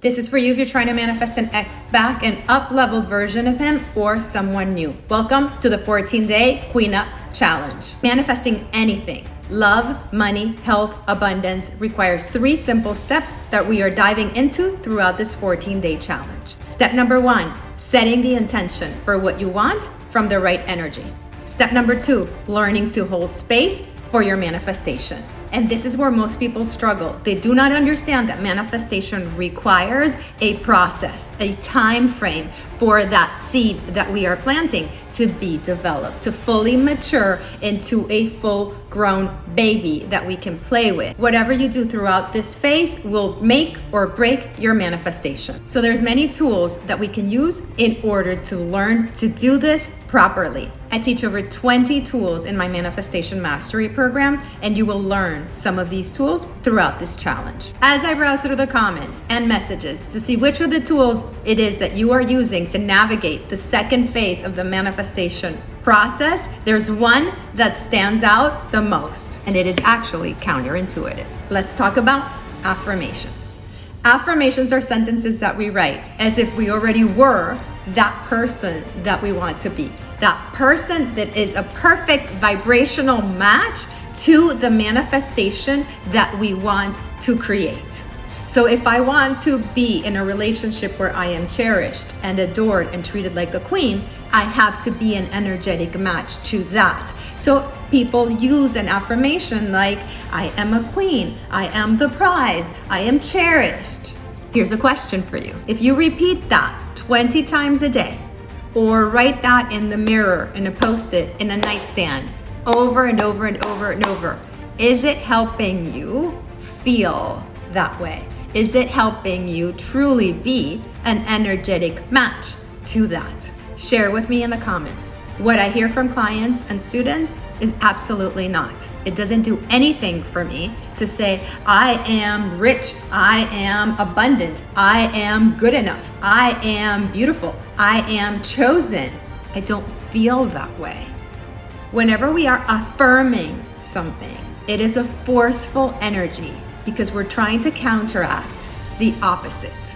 This is for you if you're trying to manifest an ex back, an up-leveled version of him, or someone new. Welcome to the 14-day Queen Up Challenge. Manifesting anything, love, money, health, abundance, requires 3 simple steps that we are diving into throughout this 14-day challenge. Step number 1, setting the intention for what you want from the right energy. Step number 2, learning to hold space for your manifestation. And this is where most people struggle. They do not understand that manifestation requires a process, a time frame for that seed that we are planting to be developed, to fully mature into a full-grown baby that we can play with. Whatever you do throughout this phase will make or break your manifestation. So there's many tools that we can use in order to learn to do this properly. I teach over 20 tools in my Manifestation Mastery program, and you will learn some of these tools throughout this challenge. As I browse through the comments and messages to see which of the tools it is that you are using to navigate the second phase of the manifestation process, there's one that stands out the most, and it is actually counterintuitive. Let's talk about affirmations. Affirmations are sentences that we write as if we already were that person that we want to be. That person that is a perfect vibrational match to the manifestation that we want to create. So if I want to be in a relationship where I am cherished and adored and treated like a queen, I have to be an energetic match to that. So people use an affirmation like, I am a queen, I am the prize, I am cherished. Here's a question for you. If you repeat that 20 times a day, or write that in the mirror, in a post-it, in a nightstand, over and over and over and over, is it helping you feel that way? Is it helping you truly be an energetic match to that? Share with me in the comments. What I hear from clients and students is absolutely not. It doesn't do anything for me to say, I am rich, I am abundant, I am good enough, I am beautiful, I am chosen. I don't feel that way. Whenever we are affirming something, it is a forceful energy because we're trying to counteract the opposite.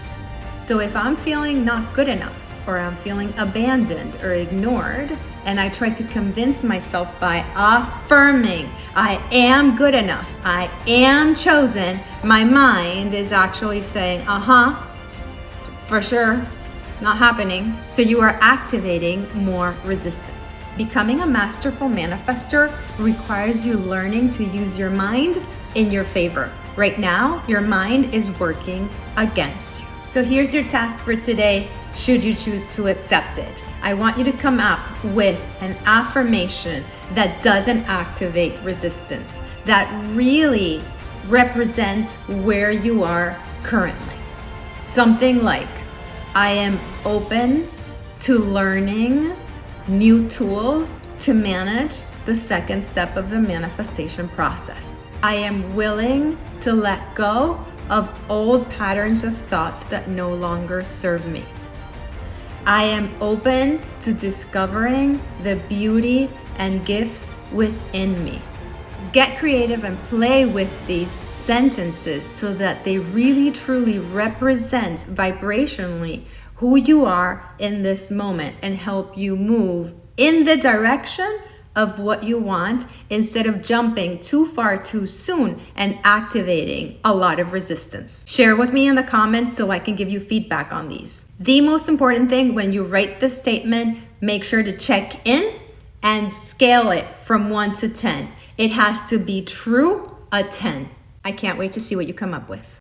So if I'm feeling not good enough, or I'm feeling abandoned or ignored, and I try to convince myself by affirming, I am good enough, I am chosen, my mind is actually saying, for sure, not happening. So you are activating more resistance. Becoming a masterful manifester requires you learning to use your mind in your favor. Right now, your mind is working against you. So here's your task for today, should you choose to accept it. I want you to come up with an affirmation that doesn't activate resistance, that really represents where you are currently. Something like, I am open to learning new tools to manage the second step of the manifestation process. I am willing to let go of old patterns of thoughts that no longer serve me. I am open to discovering the beauty and gifts within me. Get creative and play with these sentences so that they really truly represent vibrationally who you are in this moment and help you move in the direction of what you want instead of jumping too far too soon and activating a lot of resistance. Share with me in the comments so I can give you feedback on these. The most important thing when you write this statement, make sure to check in and scale it from 1 to 10. It has to be true, a 10. I can't wait to see what you come up with.